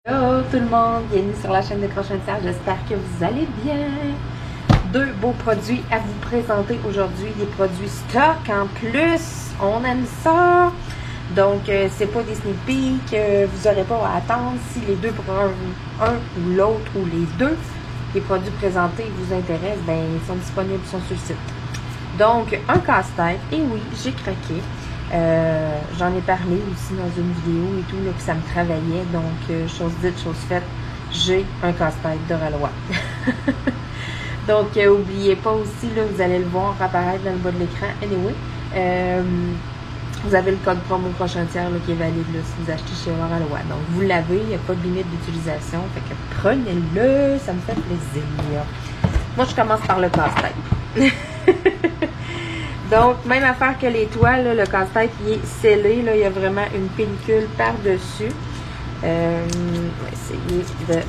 Hello tout le monde, bienvenue sur la chaîne de Crochet de Serre, j'espère que vous allez bien. Deux beaux produits à vous présenter aujourd'hui, des produits stock en plus, on aime ça. Donc c'est pas des sneak peeks, vous n'aurez pas à attendre si les deux pour un ou l'autre ou les deux, les produits présentés vous intéressent, ben ils sont disponibles sur le site. Donc un casse-tête, et oui, j'ai craqué. J'en ai parlé aussi dans une vidéo et tout, là, que ça me travaillait. Donc, chose dite, chose faite, j'ai un casse-tête de Ralois. Donc, n'oubliez pas aussi, là, vous allez le voir apparaître dans le bas de l'écran. Anyway, vous avez le code promo prochain tiers là, qui est valide là, si vous achetez chez Ralois. Donc, vous l'avez, il n'y a pas de limite d'utilisation. Fait que prenez-le, ça me fait plaisir. Moi, je commence par le casse-tête. Donc, même affaire que les toiles, là, le casse-tête il est scellé. Là, il y a vraiment une pellicule par-dessus. On va essayer de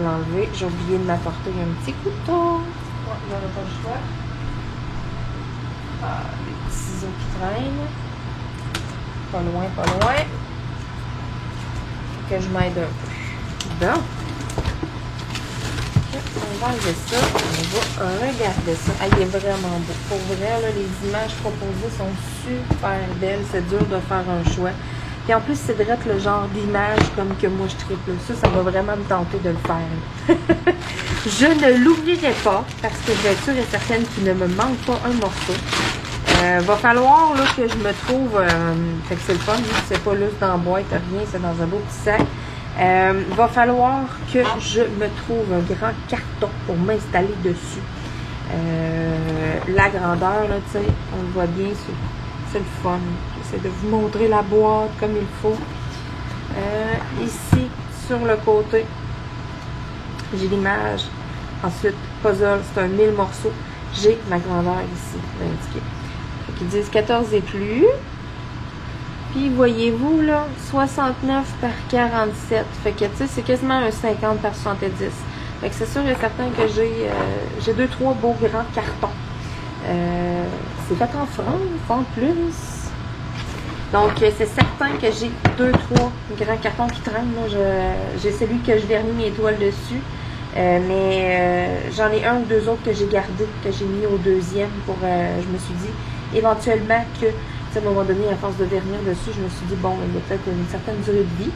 l'enlever. J'ai oublié de m'apporter un petit couteau. Ouais, j'aurais pas le choix. Ah, les petits ciseaux qui traînent. Pas loin, pas loin. Faut que je m'aide un peu. Bon. On va enlever ça, on va regarder ça. Ah, il est vraiment beau. Pour vrai, là, les images proposées sont super belles. C'est dur de faire un choix. Puis en plus, c'est direct le genre d'image comme que moi je triple. Ça va vraiment me tenter de le faire. Je ne l'oublierai pas parce que je vais être sûre et certaine qu'il ne me manque pas un morceau. Va falloir là, que je me trouve. Fait que c'est le fun, c'est pas juste dans la boîte, rien, c'est dans un beau petit sac. Va falloir que je me trouve un grand carton pour m'installer dessus. La grandeur, là, tu sais, on le voit bien, c'est le fun. J'essaie de vous montrer la boîte comme il faut. Ici, sur le côté, j'ai l'image. Ensuite, puzzle, c'est un 1000 morceaux. J'ai ma grandeur ici, indiquée. Ils disent 14 et plus. Puis, voyez-vous, là, 69 par 47. Fait que, tu sais, c'est quasiment un 50 par 70. Fait que c'est sûr et certain que j'ai 2-3 beaux grands cartons. C'est fait en France, en plus. Donc, c'est certain que j'ai 2-3 grands cartons qui traînent. J'ai celui que je vernis mes toiles dessus. Mais j'en ai un ou deux autres que j'ai gardé, que j'ai mis au deuxième pour, je me suis dit, éventuellement que à un moment donné, à force de vernir dessus, je me suis dit, bon, il y a peut-être une certaine durée de vie,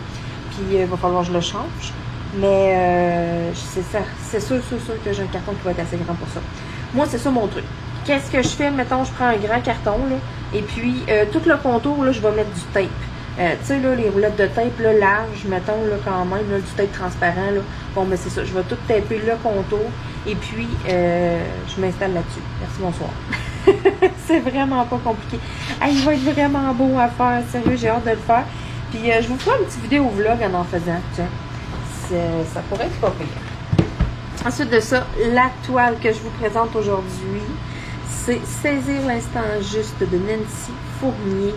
puis il va falloir que je le change. Mais c'est sûr que j'ai un carton qui va être assez grand pour ça. Moi, c'est ça mon truc. Qu'est-ce que je fais? Mettons, je prends un grand carton, là, et puis tout le contour, là, je vais mettre du tape. Tu sais, là, les roulettes de tape, là, larges, mettons, là, quand même, là, du tape transparent, là. Bon, ben, c'est ça. Je vais tout taper le contour, et puis, je m'installe là-dessus. Merci, bonsoir. C'est vraiment pas compliqué. Il va être vraiment beau à faire. Sérieux, j'ai hâte de le faire. Puis, je vous ferai une petite vidéo vlog en faisant. Tiens, ça pourrait être pas pire. Ensuite de ça, la toile que je vous présente aujourd'hui, c'est Saisir l'instant juste de Nancy Fournier.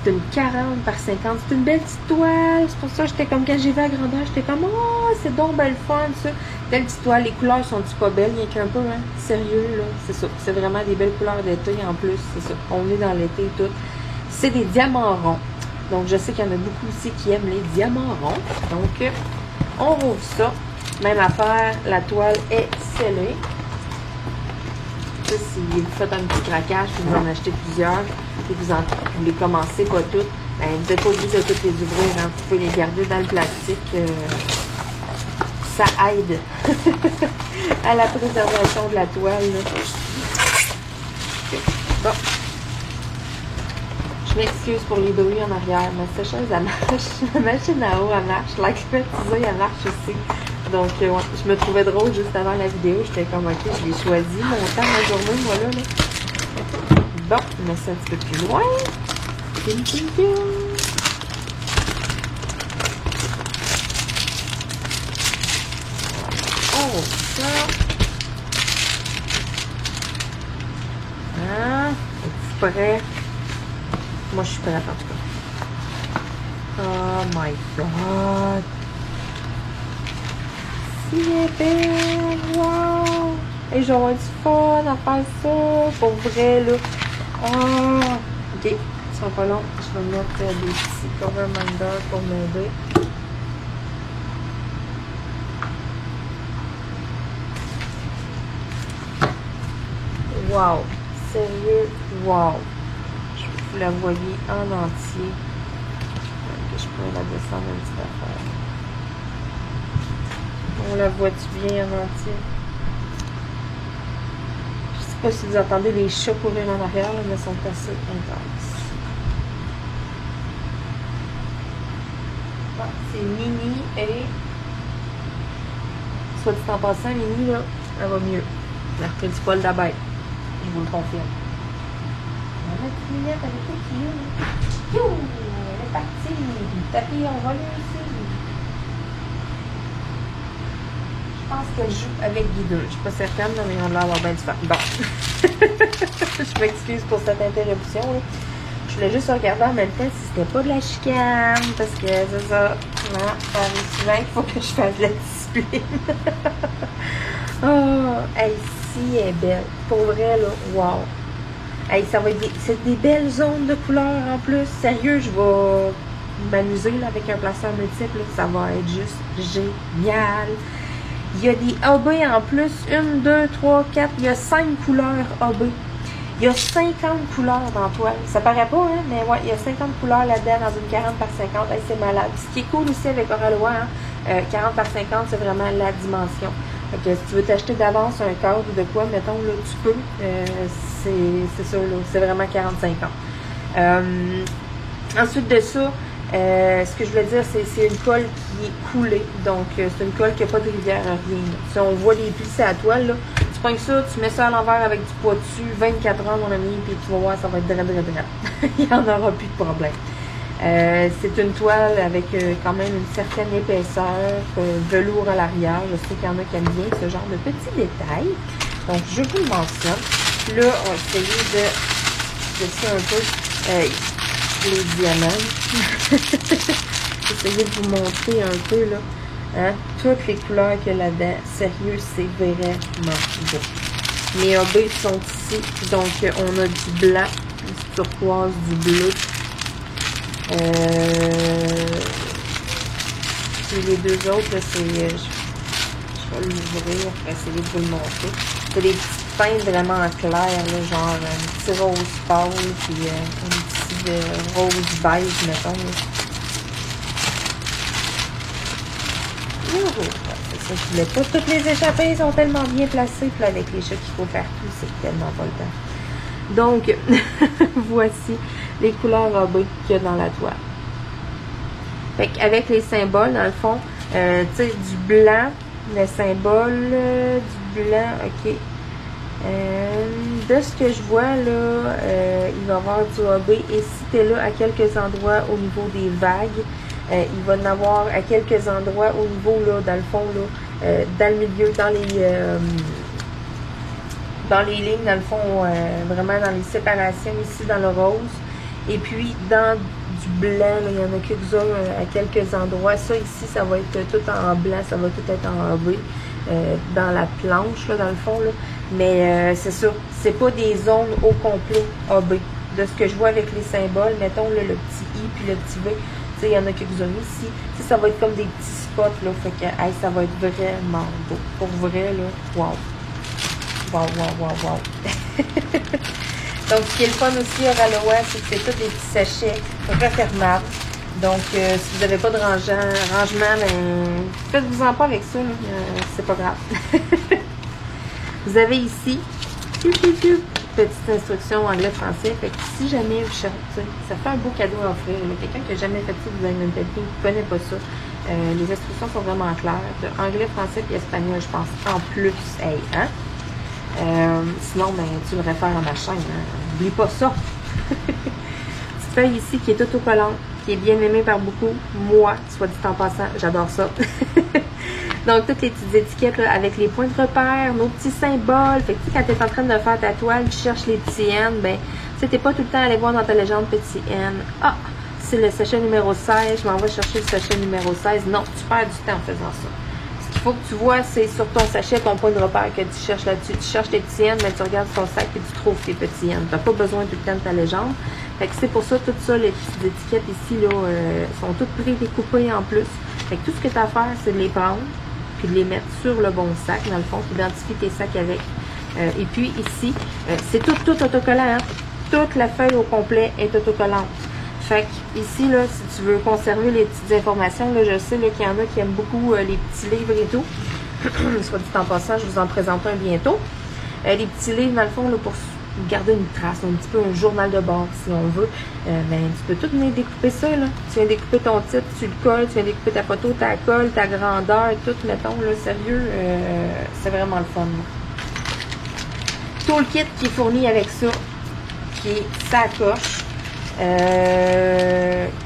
C'est une 40 par 50. C'est une belle petite toile. C'est pour ça que j'étais comme, quand j'ai vu la grandeur, j'étais comme, oh, c'est donc belle fun, ça. Belle petite toile. Les couleurs sont-tu pas belles? Il y a qu'un peu, hein? Sérieux, là. C'est ça. C'est vraiment des belles couleurs d'été en plus. C'est ça. On est dans l'été et tout. C'est des diamants ronds. Donc, je sais qu'il y en a beaucoup aussi qui aiment les diamants ronds. Donc, on rouvre ça. Même affaire. La toile est scellée. Ça, si vous faites un petit craquage, puis vous en achetez plusieurs, et vous les commencez pas toutes, ben, vous n'êtes pas obligé de toutes les ouvrir, hein. Vous pouvez les garder dans le plastique. Ça aide à la préservation de la toile. Bon. Je m'excuse pour les bruits en arrière. Ma sécheuse, elle marche. La machine à eau, elle marche. La climatisée, elle marche aussi. Donc, ouais, je me trouvais drôle juste avant la vidéo. J'étais comme, ok, je l'ai choisi. Mon temps, ma journée, voilà. Là. Bon, je mets ça un petit peu plus loin. Oh, ça. Ah, es-tu prêt? Moi, je suis prête, en tout cas. Oh my God. Si belle, wow! Et j'aurai du fun à faire ça, pour vrai, là. Ah! Ok, ça sera pas long. Je vais mettre des petits cover minders pour m'aider. wow! Sérieux, wow! Je veux que vous la voyez en entier. Que je peux la descendre un petit affaire. On la voit-tu bien en entier? Je sais pas si vous entendez les chats courir en arrière, là, mais ils sont assez intenses. Ah, c'est Mini et... Soit dit en passant, Mini, là, elle va mieux. Elle reprit du poil de la bête. Je vous le confirme. On a une minette avec les kilos. Yo! Elle est partie. Tapis, on va là ici. Je pense qu'elle joue avec Guido. Je suis pas certaine, mais on va l'avoir bien du fun. Bon. Je m'excuse pour cette interruption. Là. Je voulais juste regarder en même temps si c'était pas de la chicane. Parce que c'est ça. Non, ça arrive souvent qu'il faut que je fasse de la discipline. Oh, hey, si elle est belle. Pour vrai, là, wow. Hey, ça va être c'est des belles zones de couleurs en plus. Sérieux, je vais m'amuser là, avec un placement multiple. Là. Ça va être juste génial. Il y a des AB en plus. 1, 2, 3, 4. Il y a 5 couleurs AB. Il y a 50 couleurs dans la toile. Ça paraît pas, hein? Mais ouais, il y a 50 couleurs là-dedans dans une 40 par 50. Hey, c'est malade. Ce qui est cool aussi avec Oralois, hein? 40 par 50, c'est vraiment la dimension. Fait que si tu veux t'acheter d'avance un cadre ou de quoi, mettons, là, tu peux. C'est ça, là. C'est vraiment 40-50. Ensuite de ça, ce que je voulais dire, c'est une colle qui est coulée. Donc, c'est une colle qui n'a pas de rivière, rien. Si on voit les plis à la toile, là, tu prends ça, tu mets ça à l'envers avec du poids dessus, 24 heures, mon ami, puis tu vas voir, ça va être drap. Il n'y en aura plus de problème. C'est une toile avec quand même une certaine épaisseur, velours à l'arrière. Je sais qu'il y en a qui aiment bien ce genre de petits détails. Donc, je vous le mentionne. Là, on va essayer de laisser un peu les diamants. Essayer de vous montrer un peu, là, hein, toutes les couleurs qu'il y a là-dedans. Sérieux, c'est vraiment beau. Les AB sont ici. Donc, on a du blanc, du turquoise, du bleu. Puis les deux autres, c'est... je vais l'ouvrir pour essayer de vous le montrer. C'est des petites teintes vraiment claires, là, genre un petit rose pâle, puis un petit rose beige, mettons. C'est ça, je voulais pas toutes les échapper, ils sont tellement bien placés. Puis là, avec les chats qu'il faut faire tout, c'est tellement pas le temps. Donc, voici les couleurs AB qu'il y a dans la toile. Fait qu'avec les symboles, dans le fond, tu sais, du blanc, le symbole, du blanc, ok. De ce que je vois, là, il va y avoir du AB. Et si tu es là à quelques endroits au niveau des vagues, il va y en avoir à quelques endroits au niveau, là, dans le fond, là, dans le milieu, dans les lignes, dans le fond, vraiment dans les séparations ici, dans le rose. Et puis, dans du blanc, là, il y en a quelques-uns à quelques endroits. Ça, ici, ça va être tout en blanc, ça va tout être en AB, dans la planche, là, dans le fond, là. Mais c'est sûr, c'est pas des zones au complet AB. De ce que je vois avec les symboles, mettons, là, le petit I puis le petit V, tu sais, il y en a quelques-uns ici. Tu sais, ça va être comme des petits spots, là, fait que, hey, ça va être vraiment beau. Pour vrai, là, wow. Wow, wow, wow, wow. Donc, ce qui est le fun aussi à Oralois, c'est que c'est tous des petits sachets refermables. Donc, si vous n'avez pas de rangement, ben, faites-vous-en pas avec ça, c'est pas grave. Vous avez ici, petite instruction anglais-français. Fait que si jamais vous cherchez, ça fait un beau cadeau à offrir. Quelqu'un qui n'a jamais fait ça, vous avez une tête qui ne connaît pas ça. Les instructions sont vraiment claires. De anglais, français et espagnol, je pense, en plus. Hey, hein? Sinon, ben, tu le réfères à ma chaîne. Hein? N'oublie pas ça. Petite feuille ici qui est autocollante, qui est bien aimée par beaucoup. Moi, soit dit en passant, j'adore ça. Donc, toutes les petites étiquettes là, avec les points de repère, nos petits symboles. Fait que quand tu es en train de faire ta toile, tu cherches les petits N, ben, tu sais, pas tout le temps à aller voir dans ta légende petit N. Ah, c'est le sachet numéro 16, je m'en vais chercher le sachet numéro 16. Non, tu perds du temps en faisant ça. Ce qu'il faut que tu vois, c'est sur ton sachet, ton point de repère que tu cherches là-dessus. Tu cherches tes petits N, mais tu regardes ton sac et tu trouves tes petits N. Tu n'as pas besoin tout le temps de ta légende. Fait que c'est pour ça, tout ça, les petites étiquettes ici, là, sont toutes prédécoupées en plus. Fait que tout ce que tu as à faire, c'est de les prendre, puis de les mettre sur le bon sac, dans le fond, tu identifies tes sacs avec. Et puis ici, c'est tout autocollant. Hein? Toute la feuille au complet est autocollante. Fait que ici, là, si tu veux conserver les petites informations, là, je sais qu'il y en a qui aiment beaucoup les petits livres et tout. Soit dit en passant, je vous en présente un bientôt. Les petits livres, dans le fond, là, pour garder une trace, un petit peu un journal de bord, si on veut. Ben, tu peux tout venir découper ça, là. Tu viens découper ton titre, tu le colles, tu viens découper ta photo, ta colle, ta grandeur, tout, mettons, là, sérieux, c'est vraiment le fun. Toolkit qui est fourni avec ça, qui est sacoche.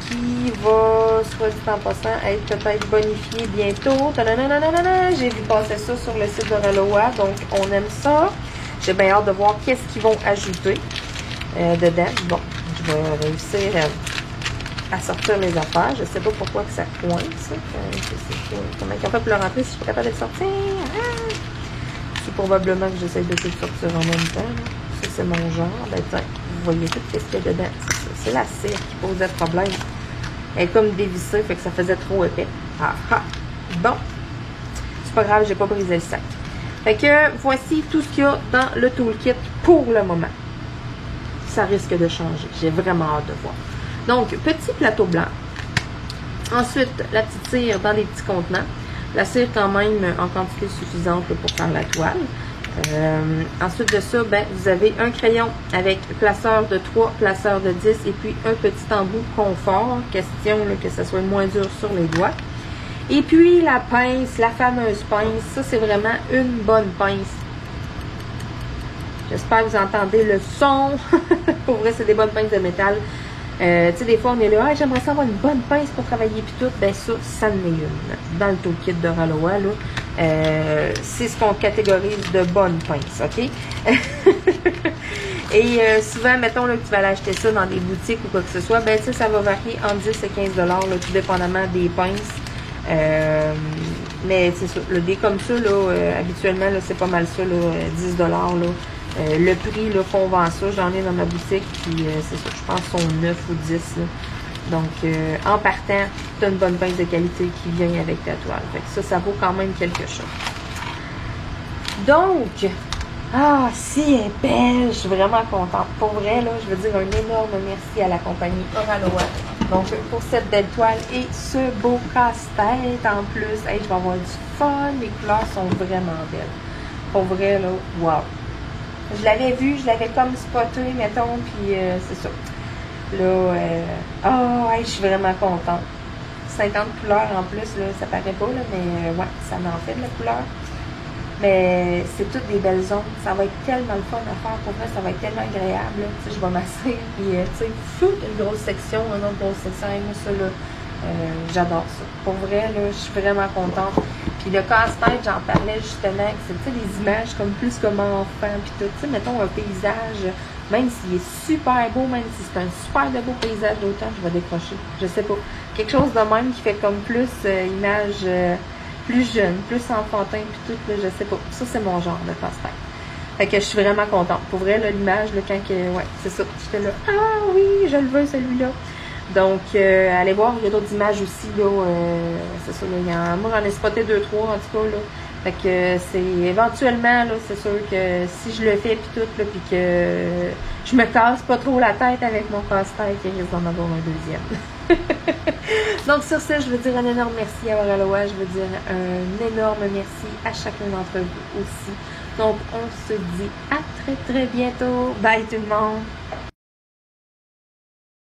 Qui va, soit dit en passant, être peut-être bonifié bientôt. J'ai vu passer ça sur le site de Ralois, donc on aime ça. J'ai bien hâte de voir qu'est-ce qu'ils vont ajouter dedans. Bon, je vais réussir à sortir les affaires. Je sais pas pourquoi que ça coince. Comment ils ont fait pour le rentrer si je suis pas capable de le sortir? Ah! C'est probablement que j'essaie de tout sortir en même temps. Là. Ça, c'est mon genre. Ben tiens, vous voyez tout ce qu'il y a dedans. C'est la cire qui posait problème. Elle est comme dévissée, fait que ça faisait trop épais. Ah ah! Bon. C'est pas grave, j'ai pas brisé le sac. Fait que voici tout ce qu'il y a dans le toolkit pour le moment. Ça risque de changer. J'ai vraiment hâte de voir. Donc, petit plateau blanc. Ensuite, la petite cire dans des petits contenants. La cire quand même en quantité suffisante pour faire la toile. Ensuite de ça, ben, vous avez un crayon avec placeur de 3, placeur de 10 et puis un petit embout confort. Question là, que ça soit moins dur sur les doigts. Et puis la pince, la fameuse pince. Ça, c'est vraiment une bonne pince. J'espère que vous entendez le son. Pour vrai, c'est des bonnes pinces de métal. Tu sais, des fois, on est là, ah, j'aimerais ça avoir une bonne pince pour travailler puis tout. Ben ça, ça en est une. Dans le toolkit de Ralois, là, c'est ce qu'on catégorise de bonnes pinces, OK? Et souvent, mettons là, que tu vas aller acheter ça dans des boutiques ou quoi que ce soit, ben ça va varier entre 10 et 15 $, là, tout dépendamment des pinces. Mais c'est ça, le dé comme ça, là, habituellement, là, c'est pas mal ça, là, 10 $, là. Le prix qu'on vend ça, j'en ai dans ma boutique, puis c'est ça, je pense sont 9 ou 10. Là. Donc, en partant, tu as une bonne pince de qualité qui vient avec ta toile. Fait que ça vaut quand même quelque chose. Donc, si elle est belle, je suis vraiment contente. Pour vrai, là, je veux dire un énorme merci à la compagnie Ralois. Donc, pour cette belle toile et ce beau casse-tête en plus. Hey, je vais avoir du fun, les couleurs sont vraiment belles. Pour vrai, là, wow! Je l'avais vu, je l'avais comme spoté, mettons, puis c'est ça. Là, je suis vraiment contente. 50 couleurs en plus, là, ça paraît pas, là, mais ouais, ça m'en fait de la couleur. Mais c'est toutes des belles zones. Ça va être tellement le fun à faire. Pour vrai, ça va être tellement agréable. Tu sais, je vais masser, puis tu sais, une grosse section, une autre grosse section, moi, ça, là, j'adore ça. Pour vrai, là, je suis vraiment contente. Puis le casse-tête, j'en parlais justement, c'est des images comme plus comme enfant, puis tout. Tu sais, mettons un paysage, même s'il est super beau, même si c'est un super de beau paysage d'automne, je vais décrocher. Je sais pas. Quelque chose de même qui fait comme plus image plus jeune, plus enfantin, puis tout, là, je sais pas. Ça, c'est mon genre de casse-tête. Fait que je suis vraiment contente. Pour vrai, là, l'image, là, quand que, ouais, c'est ça. J'étais là, ah oui, je le veux, celui-là. Donc, allez voir, il y a d'autres images aussi, là, c'est ça, là, moi, j'en ai spoté 2-3, en tout cas, là. Fait que c'est éventuellement, là, c'est sûr que si je le fais, puis tout, là, puis que je me casse pas trop la tête avec mon casse-tête, il risque d'en avoir un deuxième. Donc, sur ça, je veux dire un énorme merci à Ralois, je veux dire un énorme merci à chacun d'entre vous aussi. Donc, on se dit à très, très bientôt. Bye tout le monde!